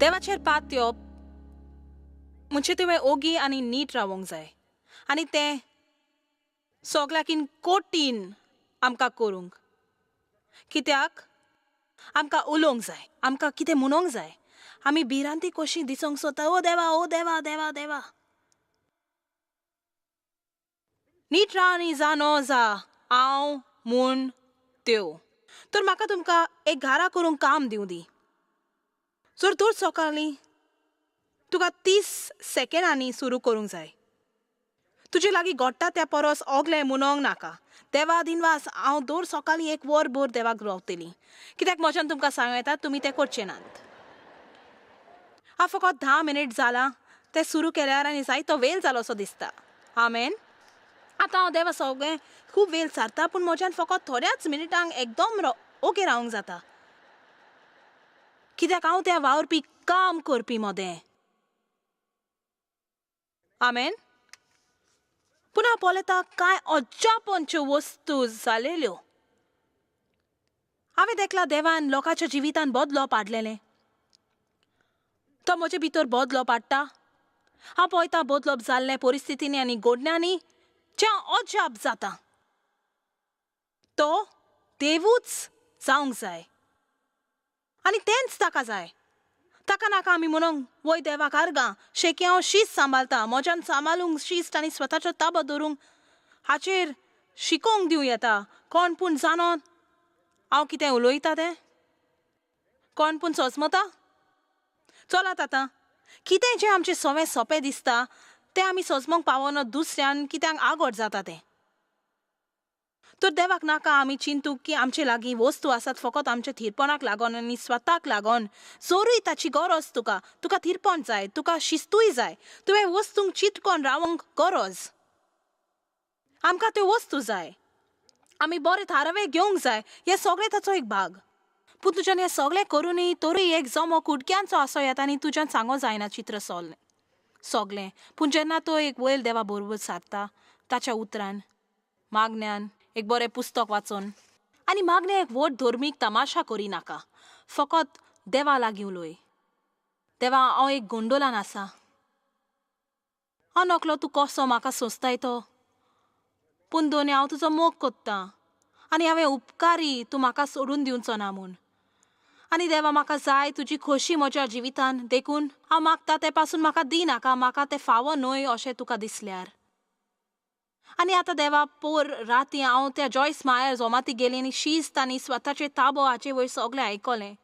देवाचेर पात येवप म्हणजे तुवें ओगी आनी नीट रावोंक जाय आनी तें सगळ्याकीन कोटीन आमकां करूंक. कित्याक आमकां उलोवंक जाय, आमकां कितें म्हणूंक जाय. आमी भिरांती कशी दिसोंक सोदता, ओ देवा ओ देवा देवा देवा. नीट राव आनी जाणो जा हांव म्हूण त्यो. तर म्हाका तुमकां एक घारा करूंक काम दिवं दी. जर तर सकाळीं तुका 30 सेकंडांनी सुरू करूंक जाय. तुजे लागीं घडटा त्या परस ओगलें म्हणोंक नाका. देवा दिनवास हांव दर सकाळीं 1 वरभर देवाक रावतलीं. कित्याक म्हज्यान तुमकां सांगूं येता तुमी तें करचें नात. हांव फकत 10 मिनीट जालां तें सुरू केल्यार आनी जायतो वेळ जालो असो दिसता. आमेन. आतां हांव देवा सगळें खूब वेळ सारता पूण म्हज्यान फकत थोड्याच मिनिटांक एकदम ओगे रावंक जाता. कित्याक हांव त्या वावरपी काम करपी मोदें. आमेन. पूण हांव पळयता कांय अजापांच्यो वस्तू जालेल्यो. हांवें देखला देवान लोकांच्या जिवितान बदलप हाडलेलें. तो म्हजे भितर बदलप हाडटा. हांव पळयता बदलप जाल्ले परिस्थितींनी आनी घडण्यांनी जें अजाप जाता तो देवूच जावंक जाय आनी तेंच ताका जाय. ताका नाका आमी म्हणूंक वय देवाक आर्गां शेकी हांव शिस्त सांबाळटा, म्हज्यान सांबाळूंक शिस्त आनी स्वताचो ताबो दवरूंक हाचेर शिकोवंक दिवं येता. कोण पूण जाणोन हांव कितें उलयतां तें कोण पूण सोजमता. चलात आतां कितें जें आमचें सवें सोंपें दिसता तें आमी सोजमोंक पावना दुसऱ्यान कित्याक आगोड जाता तें. तर देवाक नाका आमी चिंतूंक की आमचे लागीं वस्तू आसात फकत आमच्या थिरपणाक लागून आनी स्वताक लागून. जरूय ताची गरज तुका थिरपण जाय, तुका शिस्तूय जाय, तुवें वस्तूंक चिटकोन रावंक गरज. आमकां त्यो वस्तू जाय, आमी बरे थारावे घेवंक जाय, हे सगळें ताचो एक भाग. पूण तुज्यान हें सगळें करूनय तोरूय एक जमो कुडक्यांचो आसो येता आनी तुज्यान सांगो जायना चित्र सगळें. पूण जेन्ना तो एक वयर देवा बरोबर सारता ताच्या उतरान मागण्यान एक बरें पुस्तक वाचून आनी मागणें एक व्हड धर्मीक तमाशा करिनाका. फकत देवा लागीं उलय. देवा हांव एक गोंडोलान आसा. हांव नकलो तूं कसो म्हाका सोंसताय तो. पूण दोनी हांव तुजो मोग कोत्तां आनी हांवें उपकारी तूं म्हाका सोडून दिवचो ना म्हूण. आनी देवा म्हाका जाय तुजी खोशी म्हज्या जिवितान देखून हांव मागता ते पासून म्हाका दिनाका. म्हाका तें फावो न्हय अशें तुका दिसल्यार. आनी आतां देवा पोर राती हांव त्या जॉयस मायर जोमाती गेली आनी शिस्त आनी स्वताचे ताबो हाचे वयर सगळें आयकलें.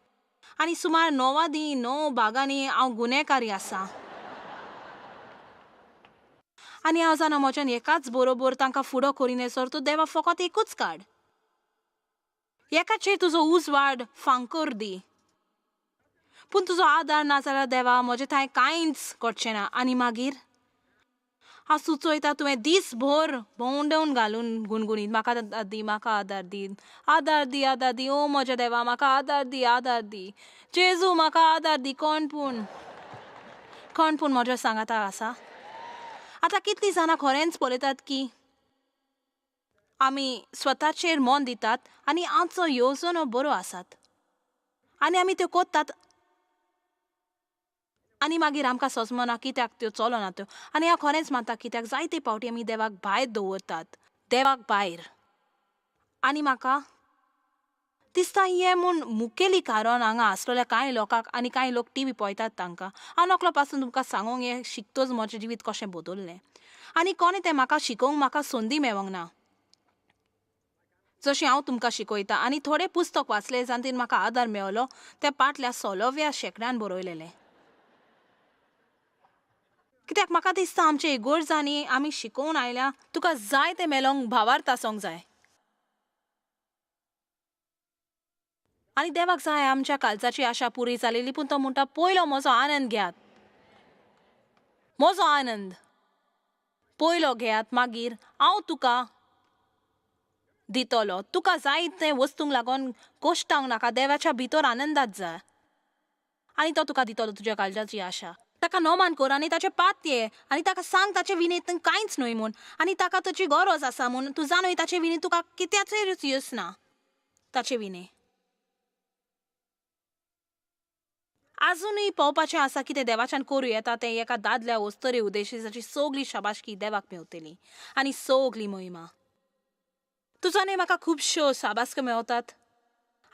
आनी सुमार 9 भागांनी हांव गुन्हेकारी आसा. आनी हांव जाणा म्हज्यान एकाच बरोबर तांकां फुडो करिनेसर तूं देवा फकत एकूच काड. एकाचेर तुजो उजवाड फांकर दी. पूण तुजो आदार ना जाल्यार देवा म्हजे थंय कांयच घडचें ना. आनी मागीर हांव सुचयता तुवें दीसभर भोंवडेवन घालून गुणगुणीत म्हाका आदार दी, म्हाका आदार दी, आदार दी, आदार दी. ओ म्हज्या देवा म्हाका आदार दी, आदार दी. जेजू म्हाका आदार दी. कोण पूण म्हज्या सांगाता आसा. आतां कितलीं जाणां खरेंच पळयतात की आमी स्वताचेर मन दितात आनी आमचो येवजणो बरो आसात आनी आमी त्यो कोत्तात आनी मागीर आमकां सोजमना कित्याक त्यो चलना त्यो. आनी हांव खरेंच मानता कित्याक जायते फावटी आमी देवाक भायर दवरतात. देवाक भायर. आनी म्हाका दिसता हें म्हूण मुखेली कारण हांगा आसलेल्या कांय लोकांक आनी कांय लोक टीव्ही पळयतात तांकां. हांव नकलो पासून तुमकां सांगूंक हें शिकतोच म्हजें जिवीत कशें बदललें. आनी कोणें तें म्हाका शिकोवंक म्हाका संदी मेळोंक ना. जशें हांव तुमकां शिकयतां आनी थोडें पुस्तक वाचलें जातून म्हाका आदार मेळलो तें पाटल्या 16व्या शेंकड्यान बरयलेलें. कित्याक म्हाका दिसता आमचे इगोर्जांनी आमी शिकोवन आयल्या तुका जाय तें मेळोंक भावार्थ आसोंक जाय. आनी देवाक जाय आमच्या काळजाची आशा पुरी जालेली. पूण तो म्हणटा पयलो म्हजो आनंद घेयात. म्हजो आनंद पयलो घेयात मागीर हांव तुका दितलो. तुका जाय तें वस्तूंक लागून गोश्टांक नाका. देवाच्या भितर आनंदात जा आनी तो तुका दितलो तुज्या काळजाची आशा. ताका नोमान कर आनी ताचे पात ये आनी ताका सांग ताचे विनेंत कांयच न्हय म्हूण आनी ताका ताची गरज आसा म्हूण. तूं जाणय ताचे विने तुका कित्याचेरूच येसना ताचे विने. अजूनही पोवपाचें आसा की तें देवाच्यान करूं येता तें एका दादल्या वस्तरे उद्देशीची सगली शाबासकी देवाक मेवतली आनी सगली महिमा. तुजो न्ही म्हाका खुबश्यो शाबासक्यो मेवतात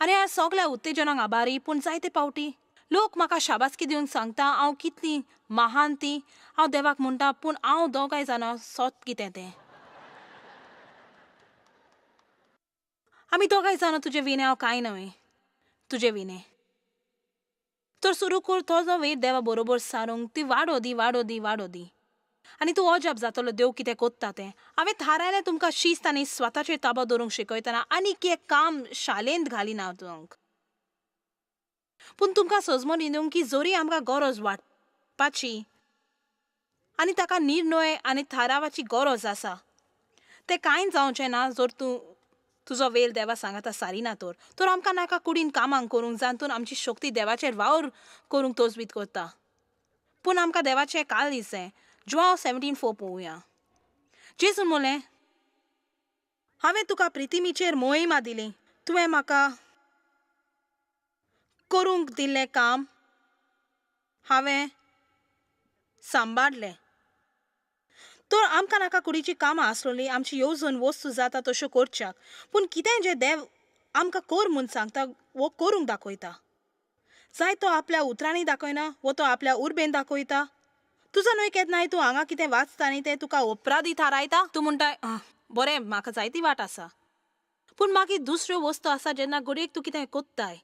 आनी ह्या सगल्या उत्तेजनाक आभारी. पूण जायते पावटी लोक म्हाका शाबासकी दिवन सांगता हांव कितली महान ती. हांव देवाक म्हणटा पूण हांव दोगांय जाणां सोत कितें तें. आमी दोगांय जाणां तुजे विणे हांव कांय नवें तुजे विणे. तर सुरू कर तो जो वेळ देवा बरोबर सारूंक ती वाडो दी वाडो दी वाडो दी. आनी तूं अजाप जातलो देव कितें कोत्ता तें. हांवें थारायलें तुमकां शिस्त आनी स्वताचेर ताबो दवरूंक शिकयतना आनीक एक काम शाळेंत घालिना तुमक. पूण तुमकां सजमोनी दिवंक की जोरी आमकां गरज वाडपाची आनी ताका निर्णय आनी थारावाची गरज आसा तें कांय जावचें ना जर तूं तुजो वेल देवा सांगाता सारिना तर आमकां नाका कुडीन कामांक करूंक जातून आमची शक्ती देवाचेर वावर करूंक तोजवीत करता. पूण आमकां देवाचें काल दिसलें. जुआंव 17:4 पळोवया. जेजून म्हणलें हांवें तुका प्रिथिवीचेर मोहिमा दिली. तुवें म्हाका करूंक दिल्लें काम हांवें सांबाळलें. तर आमकां नाका कुडीची कामां आसलोली आमची येवजण वस्तू जाता तश्यो करच्याक. पूण कितें जें देव आमकां कर म्हूण सांगता वो करूंक दाखयता. जाय तो आपल्या उतरांनी दाखयना वो तो आपल्या उर्बेन दाखयता. तुजो न्हय केन्नाय तूं हांगा कितें वाचता न्ही तें तुका अपराधी थारायता. तूं म्हणटाय बरें म्हाका जायती वाट आसा. पूण मागीर दुसऱ्यो वस्तू आसा जेन्ना घडयेक तूं कितें कोत्ताय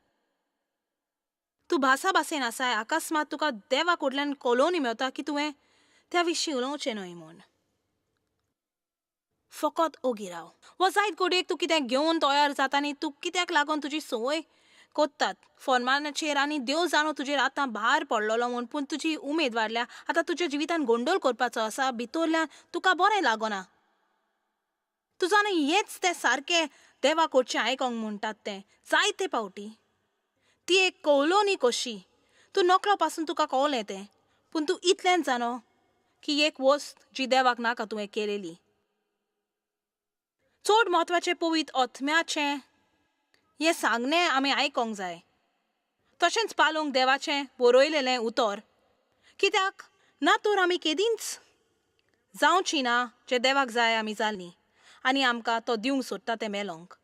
तूं भासाभासेन आसाय अकस्मात तुका देवा कडल्यान कळोवनी मेवता की तुवें त्या विशीं उलोवचें न्हय म्हूण. फकत ओगी राव. वो जायत घडयेक तूं कितें घेवन तयार जाता न्ही तूं कित्याक लागून तुजी संवय कोत्तात फॉर्माचेर आनी देव जाणो तुजेर आतां भार पडलेलो म्हूण. पूण तुजी उमेद वाडल्या आतां तुज्या जिवितान गोंडोल करपाचो आसा भितरल्यान तुका बरें लागना. तुजो न्ही हेंच तें सारकें देवा कडचें आयकोंक म्हणटात तें जायते पावटी. ती एक कवलोनी कशी तूं नकळो पासून तुका कळलें तें. पूण तूं इतलेंच जाणो की एक वस्त जी देवाक नाका तुवें केलेली. चड म्हत्वाचें पवित्र आत्म्याचें हें सांगणें आमी आयकोंक जाय. तशेंच पालोवंक देवाचें बरयलेलें उतर. कित्याक ना तर आमी केदींच जावची ना जें देवाक जाय आमी जाल्लीं आनी आमकां तो दिवंक सोदता तें मेलोंक.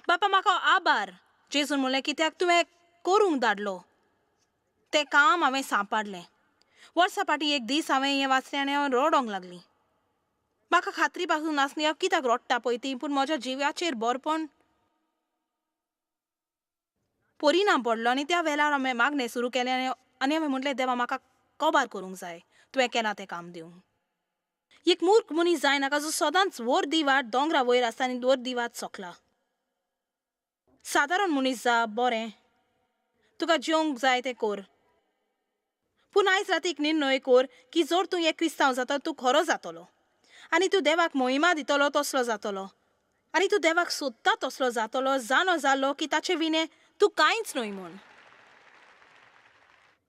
बापा म्हाका आभार जेजून म्हणलें कित्याक तुवें करूंक धाडलो तें काम हांवें सांबाळलें. वर्सा फाटीं एक दीस हांवें हें वाचलें आनी हांव रडोंक लागलीं. म्हाका खात्री पासून नासली हांव कित्याक रडटा पळय ती. पूण म्हज्या जिव्याचेर बरपण परिणाम पडलो आनी त्या वेळार हांवें मागणें सुरू केलें आनी हांवें म्हटलें देवा म्हाका कबार करूंक जाय तुवें केलां तें काम दिवंक. एक मूर्ख मनीस जायनाका जो सदांच वर दिवाट दोंगरा वयर आसता आनी वर दिवाट सोंकला. सादारण मनीस जा बरें तुका जेवंक जाय तें कर. पूण आयज रातीक निर्णय कर की जर तूं एक क्रिस्तांव जाता तूं खरो जातलो आनी तूं देवाक मोहिमा दितलो तसलो जातलो आनी तूं देवाक सोदता तसलो जातलो जाणो जाल्लो की ताचे विणे तूं कांयच न्हय म्हूण.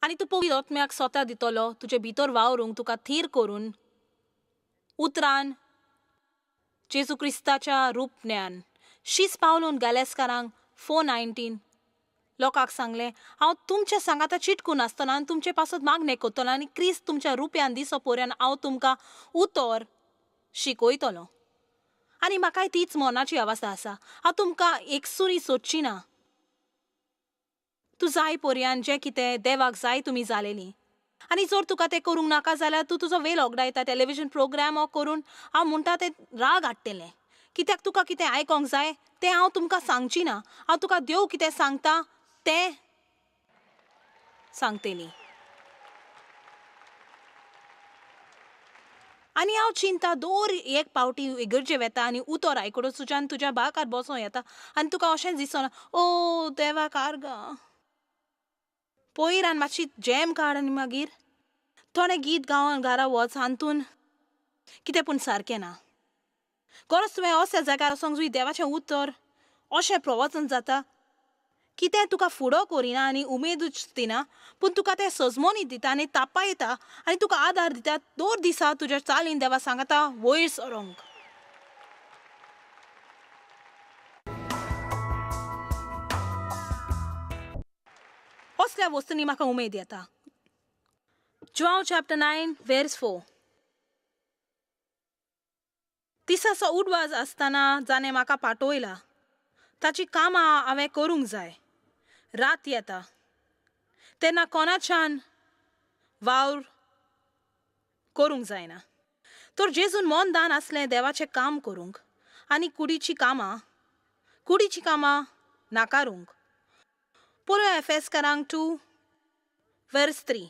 आनी तूं पवित्र आत्म्याक स्वता दितलो तुजे भितर वावरूंक तुका थीर करून उतरान जेजू क्रिस्ताच्या रूपण्यान शीस पावलून गॅलेस्कारांक 4:19 लोकांक सांगलें हांव तुमच्या सांगाता चिटकून आसतना आनी तुमचे पासत मागणें करतलो आनी क्रिस्त तुमच्या रुप्यान दिसो पर्यंत हांव तुमकां उतर शिकयतलो. आनी म्हाकाय तीच मनाची अवस्था आसा. हांव तुमकां एकसुरी सोदची ना. तूं जाय पर्यंत जें कितें देवाक जाय तुमी जालेलीं आनी जर तुका तें करूंक नाका जाल्यार तूं तुजो वेळ ओगडायता टेलिव्हिजन प्रोग्राम हो करून हांव म्हणटा तें राग हाडटलें. कित्याक तुका कितें आयकोंक जाय तें हांव तुमकां सांगची ना. हांव तुका देव कितें सांगता तें सांगतलीं. आनी हांव चिंता दर एक पावटी इगर्जे वेता आनी उतर आयकडो तुज्यान तुज्या बाकार बसों येता आनी तुका अशेंच दिसना ओ देवा कारगा पयर आनी मातशी जॅम काड आनी मागीर थोडें गीत गावन घरा वच हातून कितें पूण सारकें ना. गरज तुवें अशा जाग्यार वचोंक जुंय देवाचें उतर अशें प्रवचन जाता कितें तुका फुडो करिना आनी उमेदूच दिना पूण तुका तें सजमोनी दिता आनी तापायता आनी तुका आदार दिता दर दिसा तुज्या चालीन देवा सांगता वयर सरोंक. असल्या वस्तूंनी म्हाका उमेद येता. Joel chapter 9 verse 4. दिसाचो उडवाज आसतना जाणें म्हाका पाठवयला, ताची कामां हांवें करूंक जाय. रात येता तेन्ना कोणाच्यान वावर करूंक जायना. तर जेजून मन दान आसलें देवाचें काम करूंक आनी कुडीची कामां नाकारूंक. पळोवया एफेसकारांक 2 verse 3.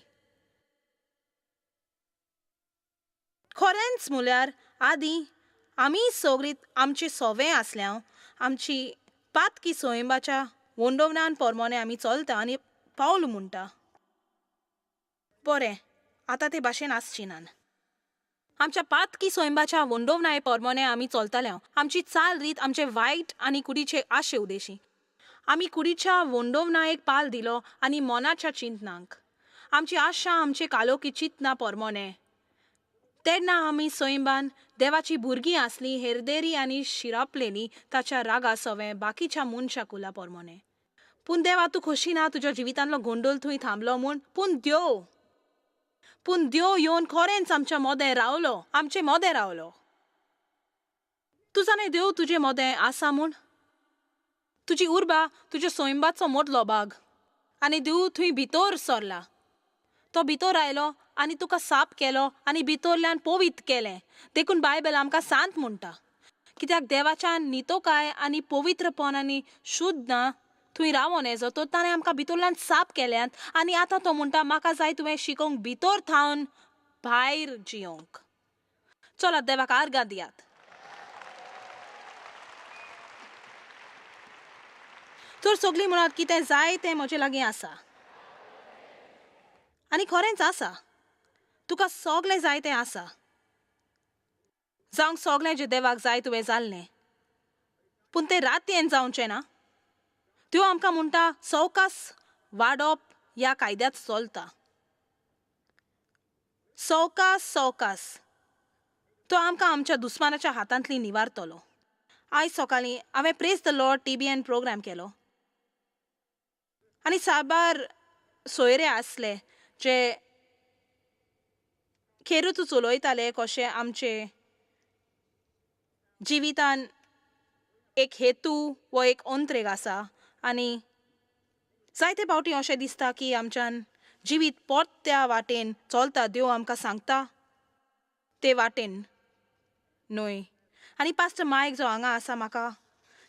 खरेंच म्हळ्यार आदी आमी सगळीं आमची सवय आसल्या आमची पातकी सोयंबाच्या वंडोवण्यान पोरमोणे आमी चलता आनी पावल म्हणटा. बरें, आतां ते भाशेन आसची नान. आमच्या पातकी सोयंबाच्या वंडोवणाय पोरमोणे आमी चलतल्या आमची चाल रीत आमचे वायट आनी कुडीचे आशे उदेशी. आमी कुडीच्या वंडोवणायक पाल दिलो आनी मोनाच्या चिंतनांक आमची आशा आमचे कालोकी चिंतना पोरमोणे. तेन्ना आमी सोयंबान देवाची भुरगीं आसली हेरदेरी आनी शिरापलेली ताच्या रागा सवे बाकीच्या मनशा कुला पोरमोणे. पूण देवा तूं खोशी ना तुज्या जिवितांतलो गोंडोल थंय थांबलो म्हूण. पूण देव येवन खरेंच आमचे मोदें रावलो. तूं जाणें देव तुजे मोदें आसा म्हूण. तुजी उर्बा तुज्या सोयंबाचो मोदलो भाग आनी देव थंय भितर सरला. तो भितर आयलो आनी तुका साप केलो आनी भितरल्यान पवित्र केलें. देखून बायबल आमकां सांत म्हणटा. कित्याक देवाच्या नितोकाय आनी पवित्रपण आनी शुद्ध ना थंय रावोन येजो तो ताणें आमकां भितरल्यान साप केल्यात आनी आतां तो म्हणटा म्हाका जाय तुवें शिकोवंक भितर थावन भायर जियोंक. चलात देवाक आर्गां दियात. तर सगळीं म्हणत कितें जाय तें म्हजे लागीं आसा आनी खरेंच आसा. तुका सगळें जाय तें आसा. जावंक सगळें जें देवाक जाय तुवें जाल्लें. पूण तें रातयेन जावचें ना. त्यो आमकां म्हणटा सवकास वाडप ह्या कायद्यात चलता. सवकास तो आमकां आमच्या दुस्मानाच्या हातांतली निवारतलो. आयज सकाळीं हांवें praise the lord TBN program केलो आनी साबार सोयरे आसले जे खेरूच उलयताले कशें आमचे जिवितान एक हेतू वो एक अंतरेक आसा आनी जायते फावटी अशें दिसता की आमच्यान जिवीत पोरत्या वाटेन चलता. देव आमकां सांगता ते वाटेन न्हय. आनी पास्टर मायक जो हांगा आसा म्हाका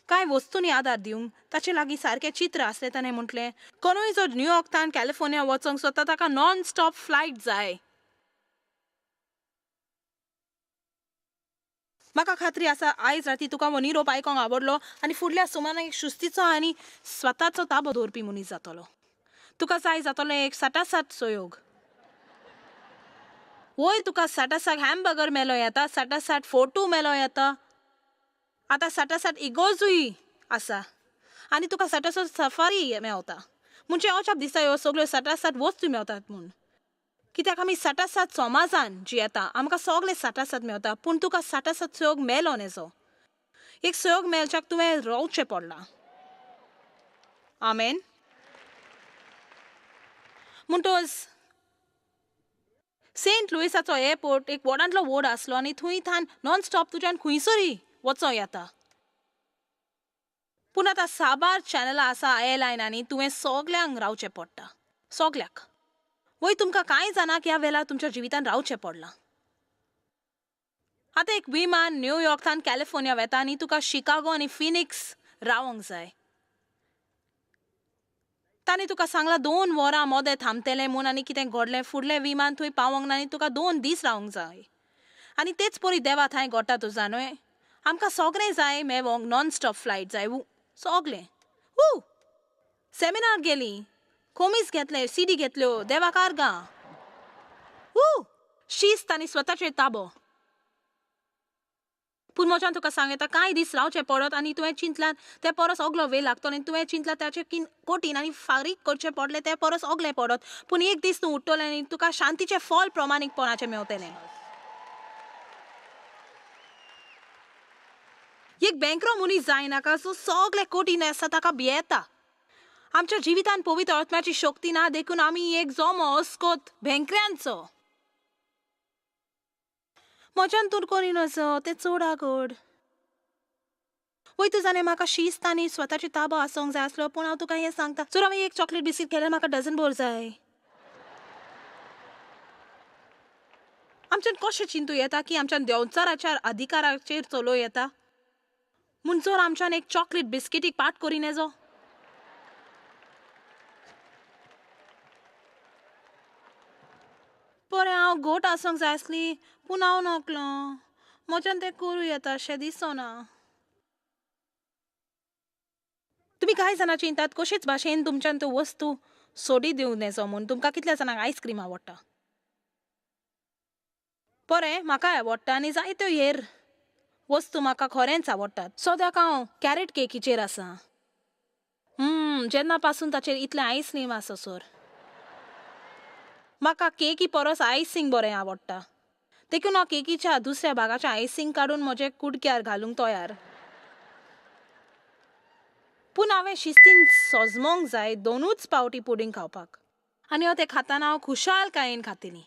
कांय वस्तूंनी आदार दिवंक ताचे लागीं सारकें चित्र आसलें. ताणें म्हटलें कोणूय जो न्यूयॉर्कान कॅलिफोर्निया वचोंक सोदता ताका नॉन स्टॉप फ्लायट जाय. म्हाका खात्री आसा आयज राती तुका हो निरोप आयकोंक आवडलो आनी फुडल्या सुमाराक एक शुस्तीचो आनी स्वताचो ताबो दवरपी मनीस जातलो. तुका जाय जातलो एक साटासाट सोयोग. वयर तुका साटासाट हॅमबर्गर मेलो येता, साटासाट फोटू मेलो येता. आतां साटासाट इगोर्जूय आसा आनी तुका साटासाट सफारी मेवता. म्हणजे अजाप दिसता ह्यो सगळ्यो साटासाट वस्तू मेवतात म्हूण. कित्याक आमी साटासाट समाजान जी येता आमकां सगळे साटासाट मेवता. पूण तुका साटासाट सोयोग मेलो नेजो. एक सोयोग मेळच्याक तुवें रावचें पडलां. आमेन. म्हणटोच सेंट लुइसाचो एअरपोर्ट एक व्हडांतलो व्हड आसलो आनी थंय थान नॉन स्टॉप तुज्यान खंयसरूय वचों येता. पूण आतां साबार चॅनलां आसा एअरलायनांनी तुवें सगल्यांक रावचें पडटा. सगल्यांक. वय तुमकां कांय जाणांक ह्या वेळार तुमच्या जिवितान रावचें पडलां. आतां एक विमान न्यूयॉर्कान कॅलिफोर्निया वेता आनी तुका शिकागो आनी फिनिक्स रावंक जाय. तांणी तुका सांगलां 2 वरां मोदें थांबतलें म्हूण आनी कितें घडलें फुडलें विमान थंय पावोंक ना आनी तुका 2 दीस रावंक जाय. आनी तेच परी देवा थंय घडटा तुजा न्हय. आमकां सगळें जाय मेवोंक नॉन स्टॉप फ्लायट जाय सगळें. सेमिनार गेलीं, कोमीस घेतले, CD घेतल्यो, देवाक आर्गां. शिस्त आनी स्वताचेर ताबो. पूण म्हज्यान तुका सांगता कांय दीस रावचें पडत आनी तुवें चिंतल्यार ते परस अगलो वेळ लागतलो आनी तुवें चिंतल्यार ताचें कठीण आनी फारीक करचें पडलें ते परस अगलें पडत. पूण एक दीस तूं उठतलें आनी तुका शांतीचें फळ प्रमाणीकपणाचें मेवतलें. एक बँकरो मनीस जायनाका जो सगळें कठीण आसा ताका भियेता आमच्या जिवितान पवित्र आत्म्याची शक्ती ना देखून आम्ही एक जोमो अस्कोत भेंकऱ्यांचो. म्हज्यान तूर कोणी नसो ते चड आगोड. वय तू जाणे म्हाका शिस्त आनी स्वताची ताबो आसोंक जाय आसलो, पूण हांव तुका हें सांगता, जर हांवें एक चॉकलेट बिस्कीट केल्यार म्हाका डझन भर जाय. आमच्यान कशें चिंतू येता की आमच्या देंवचाराच्या अधिकाराचेर चलो येता म्हूण जर आमच्यान एक चॉकलेट बिस्किटीक पाट करी नेजो. बरें हांव घोट आसोंक जाय आसली, पूण हांव नकलो. म्हज्यान तें करूं येता अशें दिसना. तुमी कांय जाणां चिंतात कशेच भाशेन तुमच्यान त्यो वस्तू सोडी दिवं नेजो म्हूण. तुमकां कितल्या जाणांक आयस्क्रीम आवडटा? बरें, म्हाकाय आवडटा आनी जायत्यो हेर वस्तू म्हाका खरेंच आवडटात. सद्याक हांव कॅरेट केकीचेर आसा. जेन्ना पासून ताचेर इतलें आयस्क्रीम आसा सर. म्हाका केकी परस आयसींग बरें आवडटा. देखून हांव केकीच्या दुसऱ्या भागाचें आयसींग काडून म्हजे कुडक्यार घालूंक तयार. पूण हांवें शिस्तीन सोजमोंक जाय दोनूच पावटी पुडिंग खावपाक. आनी हांव तें खाताना हांव खुशालकायेन खातलें.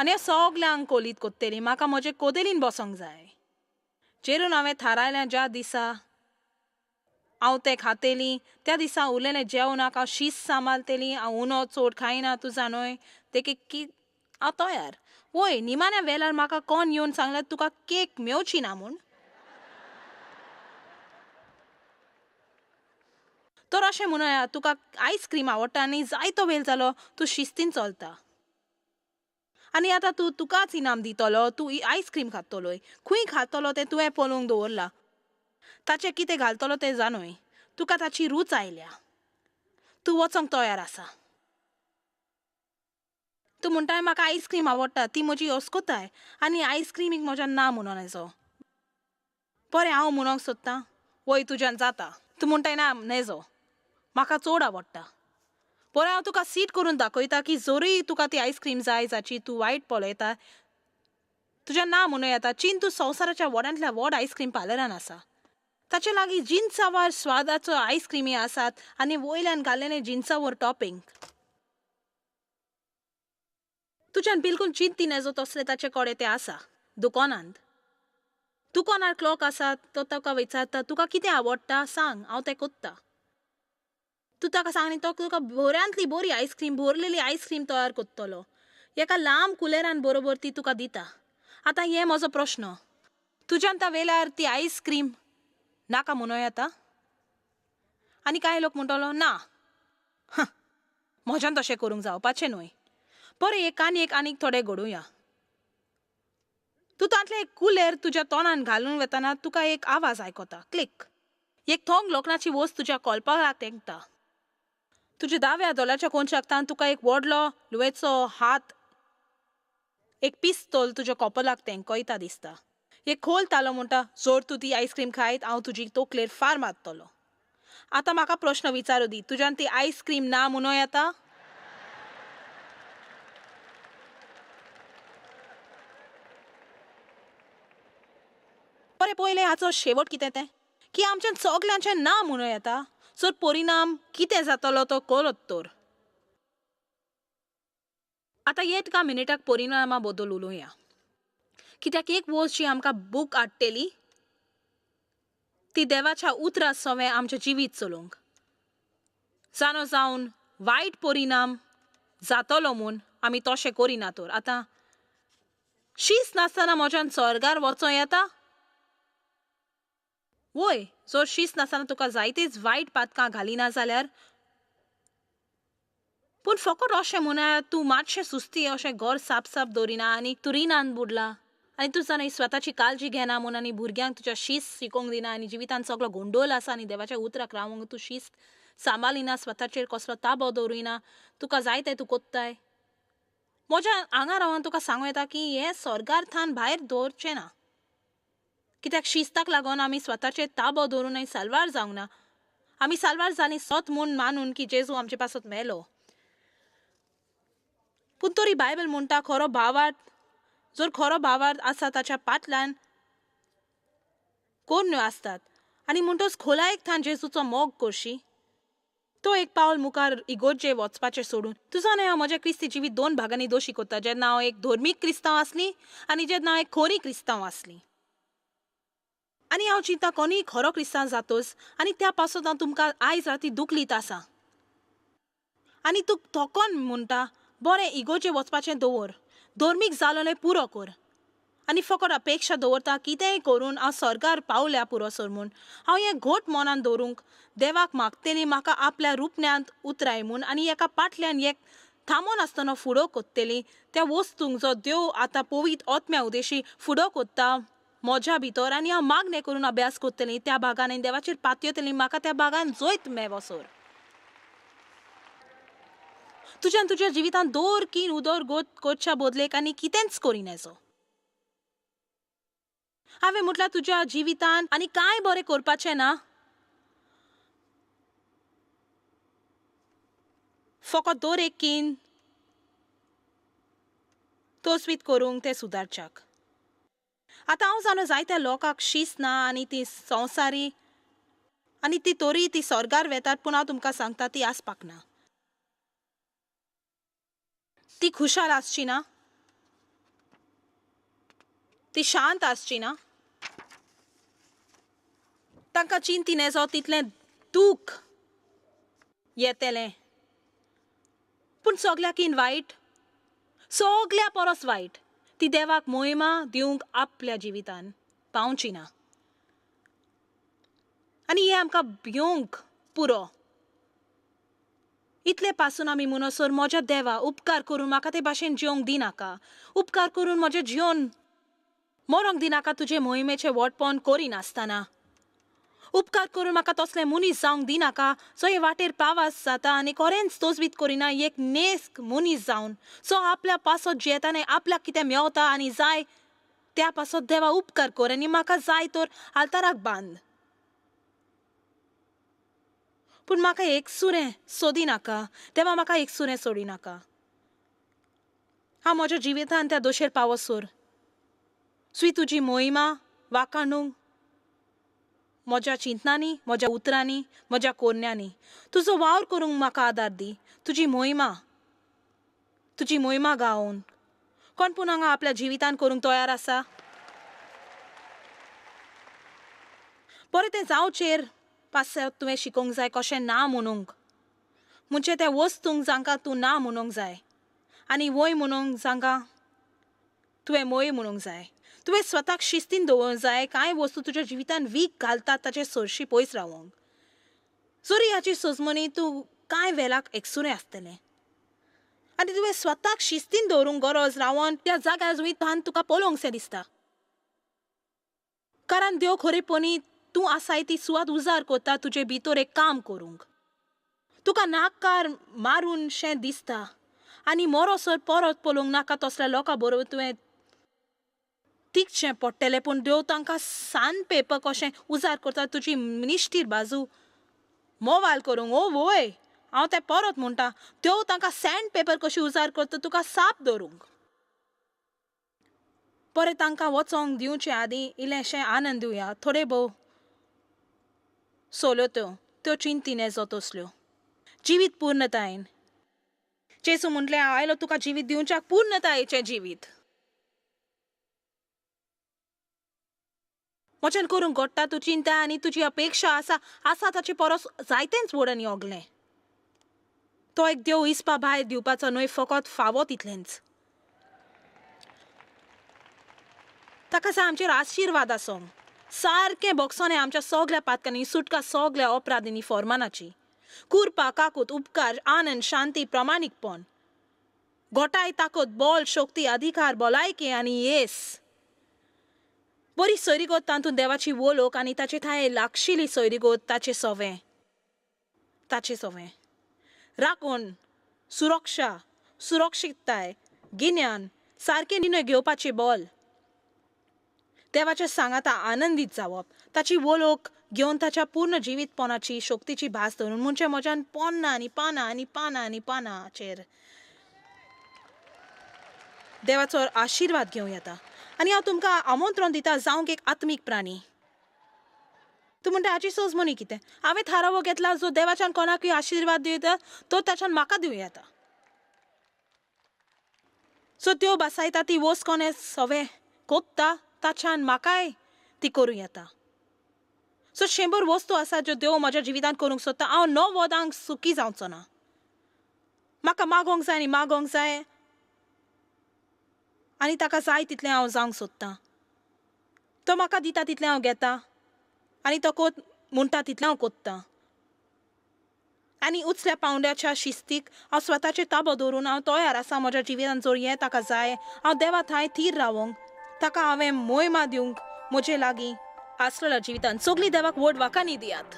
आनी हांव सगल्यांक कोलीत कोत्तेली. म्हाका म्हजे कोदेलीन बसोंक जाय. जेरून हांवें थारायलें ज्या दिसा हांव तें खातेली त्या दिसा उरलेलें जेवणाक हांव शिस्त सांबाळटली. हांव उनो चड खायना तूं जाणय. देखीक हांव तयार. वय निमाण्या वेळार म्हाका कोण येवन सांगल्यार तुका केक मेवची ना म्हूण. तर अशें म्हणया तुका आयस्क्रीम आवडटा आनी जायतो वेळ जालो तूं शिस्तीन चलता. आनी आतां तुकाच इनाम दितलो. तूं आयस्क्रीम खातलोय. खंय खातलो तें तुवें पळोवंक दवरला. ताचें कितें घालतलो तें जाणय. तुका ताची रूच आयल्या. तूं वचोंक तयार आसा. तूं म्हणटाय म्हाका आयस्क्रीम आवडटा, ती म्हजी अस्कोताय आनी आयस्क्रीमीक म्हज्यान ना म्हणून नेजो. बरें हांव म्हणोंक सोदतां, वय तुज्यान जाता. तूं म्हणटाय ना नेजो. म्हाका चड आवडटा. बरें हांव तुका सीट करून दाखयता की जोरूय तुका ती आयस्क्रीम जाय जाची तूं वायट पळयता तुज्यान ना म्हणूं येता. चीन तूं संवसाराच्या व्हडांतल्या व्हड आयस्क्रीम पार्लरान आसा. ताचे लागीं जिन्सावार स्वादाचो आयस्क्रीमी आसात आनी वयल्यान घाल्लेलें जिन्सावर टॉपिंग. तुज्यान बिलकूल चिंती नेजो तसले ताचे कडेन तें आसा दुकानांत. दुकानार क्लॉक आसा तो ताका विचारता तुका कितें आवडटा सांग हांव तें कोत्ता. तूं ताका सांग आनी तो तुका बऱ्यांतली बरी आयस्क्रीम भरलेली आयस्क्रीम तयार कोत्तलो. एका लांब कुलेरान बरोबर ती तुका दिता. आतां हें म्हजो प्रश्न. तुज्यान त्या वेळार ती आयस्क्रीम नाका म्हणूं येता? आनी कांय लोक म्हणटलो ना म्हज्यान तशें करूंक जावपाचें न्हय. बरें एक आनीक थोडें घडोवया. तूं तांतलें एक कुलेर तुज्या तोंडान घालून वेतना तुका एक आवाज आयकोता क्लिक. एक थोंग लोखणाची वस्त तुज्या कॉलपाक तेंकता. तुज्या दाव्या दोळ्याच्या कोनशाकतान तुका एक व्हडलो लुवेचो हात एक पिस्तोल तुज्या कॉपलाक तेंकयता दिसता. एक खोल तालो म्हणटा जर तूं ती आयस्क्रीम खायत हांव तुजी तोकलेर फार मारतलो. आतां म्हाका प्रश्न विचारू दी. तुज्यान ती आयस्क्रीम ना म्हणूं येता? बरें पयलें हाचो शेवट कितें तें की आमच्यान सगल्यांचें ना म्हणूं येता. जर परिणाम कितें जातलो तो कळत तर. आतां एका मिनिटाक परिणामा बद्दल उलोवया. कित्याक एक वस्त जी आमकां बूक हाडटली ती देवाच्या उतरां सवें आमचें जिवीत चलोवंक. जाणो जावन वायट परिणाम जातलो म्हूण आमी तशें करिना तर. आतां शिस्त नासतना म्हज्यान स्वर्गार वचों येता? वय जर शिस्त नासतना तुका जायतींच वायट पातकां घालिना जाल्यार. पूण फकत अशें म्हणल्यार तूं मातशें सुस्ती अशें घर साप दवरिना आनी तूं रिणान बुडला आनी तूं जाणा स्वताची काळजी घेना म्हूण आनी भुरग्यांक तुज्या शिस्त शिकोवंक दिना आनी जिवितांत सगळो गोंडोल आसा आनी देवाच्या उतराक रावंक तूं शिस्त सांबाळिना स्वताचेर कसलो ताबो दवरिना. तुका जाय तें तूं कोत्ताय. म्हज्या हांगा रावन तुका सांगूं येता की हें स्वर्गार्थान भायर दवरचें ना. कित्याक शिस्ताक लागून आमी स्वताचेर ताबो दवरून साल्वार जावंक ना. आमी साल्वार जालीं सत म्हूण मानून की जेजू आमचे पासत मेलो. पूण तरी बायबल म्हणटा खरो भावार्थ जर खरो भावार्थ आसा ताच्या पाटल्यान कोन्यो आसतात आनी म्हणटच खोलायेक थान जेजूचो मोग करशी. तो एक पावल मुखार इगोर्जे वचपाचें सोडून तुजो आनी हांव म्हजें क्रिस्ती जिवीत दोन भागांनी दोशी शिकोवता, जेन्ना हांव एक धर्मीक क्रिस्तांव आसली आनी जेन्ना हांव एक खोरी क्रिस्तांव आसली. आनी हांव चिंता कोणीय खरो क्रिस्तांव जातोच आनी त्या पासून हांव तुमकां आयज राती दूख लिहित आसा. आनी तूं थोकोन म्हणटा बरें इगोर्जे वचपाचें दवर, धर्मीक जालोलें पुरो कर आनी फकत अपेक्षा दवरता कितेंय करून हांव स्वर्गार पावल्या पुरोसर म्हूण. हांव हें घोट मनान दवरूंक देवाक मागतलें म्हाका आपल्या रुपण्यांत उतराय म्हूण आनी एका पाटल्यान एक थांबोन आसतना फुडो कोत्तेली त्या वस्तूंक जो देव आतां पवित्र आत्म्या उदेशी फुडो कोत्ता म्हज्या भितर, आनी हांव मागणें करून अभ्यास कोत्तलें त्या भागान आनी देवाचेर पातयतलें म्हाका त्या भागान जैत मेवसोर. तुज्यान तुज्या जिवितांत दोर कीन उदरगत करच्या बदलेक आनी कितेंच करिनाजो. हांवें म्हटल्यार तुज्या जिवितांत आनी कांय बरें करपाचें ना, फकत दोर एक कीन तोसवीत करूंक तें सुदारच्याक. आतां हांव जाणा जायत्या लोकांक शिस्त ना आनी ती संवसारी आनी ती तोरी ती स्वर्गार वेतात, पूण हांव तुमकां सांगता ती आसपाक ना. ती खुशाल आसची ना, ती शांत आसची ना, तांकां चिंतिनेजो तितलें दूख येतलें, पूण सगल्याकीन वायट, सगल्या परस वायट ती देवाक महिमा दिवंक आपल्या जिवितान पावची ना. आनी हें आमकां भिवंक पुरो. इतले पासून आमी म्हणसर म्हज्या देवा उपकार करून म्हाका ते भाशेन जिवंक दिनाका, उपकार करून म्हजें जिवन मरोंक दिनाका तुजे मोहिमेचें वटपण करिनासतना. उपकार करून म्हाका तसलें मनीस जावंक दिनाका जो हे वाटेर पावास जाता आनी खरेंच तोजवीत करिना एक नेस्क मनीस जावन जो आपल्या पासत जियेताना आपल्याक कितें मेवता आनी जाय त्या पासत देवा उपकार कर आनी म्हाका जाय तर आल्ताराक बांद. पूण म्हाका एकसुरें सोदिनाका देवा, म्हाका एकसुरें सोडिनाका. हांव म्हज्या जिवितांत त्या दोशेर पावसोर स्वी तुजी मोहिमा वाखाणूंक म्हज्या चिंतनांनी, म्हज्या उतरांनी, म्हज्या कोरण्यांनी तुजो वावर करूंक म्हाका आदार दी. तुजी मोहिमा गावून कोण पूण हांगा आपल्या जिवितान करूंक तयार आसा? बरें तें जावचेर पासत तुवें शिकोवंक जाय कशें ना म्हणूंक, म्हणजे त्या वस्तूंक जांकां तूं ना म्हणूंक जाय आनी वय म्हणूंक जांकां तुवें मोय म्हणूंक जाय. तुवें स्वताक शिस्तीन दवरूंक जाय. कांय वस्तू तुज्या जिवितान वीक घालतात ताचे सरशी पयस रावंक. जरी ह्याची सोजमणी तूं कांय वेळाक एकसुरें आसतलें आनी तुवें स्वताक शिस्तीन दवरूंक गरज रावन त्या जाग्यार वयतान तुका पळोवंकशें दिसता. कारण देव खरेपणी तूं आसाय ती सुवात उजार कोता तुजे भितर एक काम करूंक. तुका नाकार मारून शें दिसता आनी मोरोसर परत पळोवंक नाका तसल्या लोकां बरोबर तुवें तिगचें पडटलें, पूण देव तांकां सान पेपर कशें उजार करता तुजी निश्टीर बाजू मोवाल करूंक. ओ वय, हांव तें परत म्हणटा, देव तांकां सँड पेपर कशी उजार करता तुका साप धरूंक. बरें तांकां वचोंक दिवचे आदीं इल्लेंशें आनंद दिवया. थोडे भोव सोलो त्यो चिंतिनेजो तसल्यो जिवीत पूर्णतायेन. जेसू म्हटलें हांव आयलो तुका जिवीत दिवच्याक पूर्णतायेचें जिवीत. म्हज्यान करूंक घडटा तूं चिंता आनी तुजी अपेक्षा आसा ताचे परस जायतेंच व्हड आनी ओगलें. तो एक देव हिसपा भायर दिवपाचो न्हय, फकत फावो तितलेंच. ताका जाय आमचेर आशिर्वाद आसूंक, सारकें भोगसोन आमच्या सगल्या पातकांनी, सुटका सगल्या अपराधींनी फॉर्मानाची, कुरपा, काकूत, उपकार, आनंद, शांती, प्रामाणिकपण, घोटाय, ताकद, बोल, शक्ती, अधिकार, भलायकी आनी येस. बरी सोयरीगत तातूंत देवाची वळख आनी ताचे थाय लागशिल्ली सोयरीगत ताचे सोवें राखण, सुरक्षीतताय, गिन्यान, सारके निर्णय घेवपाचे बल, देवाच्या सांगाता आनंदीत जावप, ताची वळख घेवन ताच्या पूर्ण जिवीतपणाची शक्तीची भास धरून म्हणजे म्हज्यान पानां आनी पानां आनी पानां आनी पानांचेर देवाचो आशिर्वाद घेवं येता. आनी हांव तुमकां आमंत्रण दिता जावंक एक आत्मीक प्राणी. तूं म्हणटा हाची सोज म्हणी कितें हांवें थारावो घेतला जो देवाच्यान कोणाकूय आशिर्वाद दिता तो ताच्यान म्हाका दिवं येता सो त्यो बसायता ती वोस कोणें सवें कोत्ता ताच्यान म्हाकाय ती करूं येता सो 100 वस्तू आसा ज्यो देव म्हज्या जिवितांत करूंक सोदता हांव न वोदांक सुखी जावचो ना म्हाका मागोंक जाय आनी मागोंक जाय आनी ताका जाय तितलें हांव जावंक सोदतां तो म्हाका दिता तितलें हांव घेता आनी तो कोत म्हणटा तितलें हांव कोत्तां आनी उचल्या पावंड्याच्या शिस्तीक हांव स्वताचेर ताबो दवरून हांव तयार आसा म्हज्या जिवितांत जोर हें ताका जाय हांव देवा थंय थीर रावोंक ताका हांवें मोहिमा दिवंक म्हजे लागीं आसलेल्या जिवितांत सगळीं देवाक व्हड वाखाणी दियात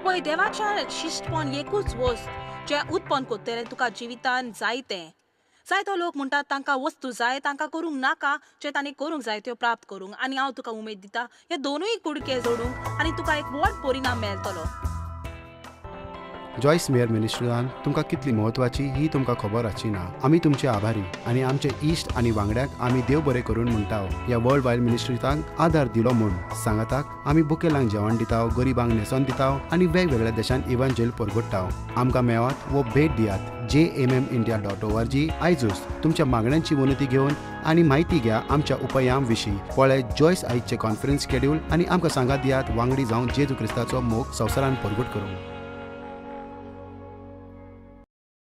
वय देवाच्या शिश्टपण एकूच वस्त जें उत्पन्न कोत्तलें तुका जिवितांत जायतें जाय तो लोक म्हणटात तांकां वस्तू जाय तांकां करूंक नाका जे तांणी करूंक जाय त्यो प्राप्त करूंक आनी हांव तुका उमेद दिता हे दोनूय कुडके जोडूंक आनी तुका एक व्हड परिणाम मेळटलो जॉयस मेयर मिनिस्ट्रीजान तुमकां कितली म्हत्वाची ही तुमकां खबर आसची ना आमी तुमचे आभारी आनी आमचे इश्ट आनी वांगड्याक आमी देव बरें करून म्हणटाव ह्या वर्ल्ड वायड मिनिस्ट्रीजांक आदार दिलो म्हूण सांगाताक आमी बुकेलांक जेवण दिताव गरिबांक न्हेसोन दिताव आनी वेगवेगळ्या देशांत इव्हँजल परगटाव आमकां मेळात वो भेट दियात jmmindia.org आयजूच तुमच्या मागण्यांची विनंती घेवन आनी म्हायती घ्या आमच्या उपायां विशीं पळय जॉयस आयजचे कॉन्फरन्स शेड्यूल आनी आमकां सांगात दियात वांगडी जावन जेजू क्रिस्ताचो मोग संवसारांत परगट करूंक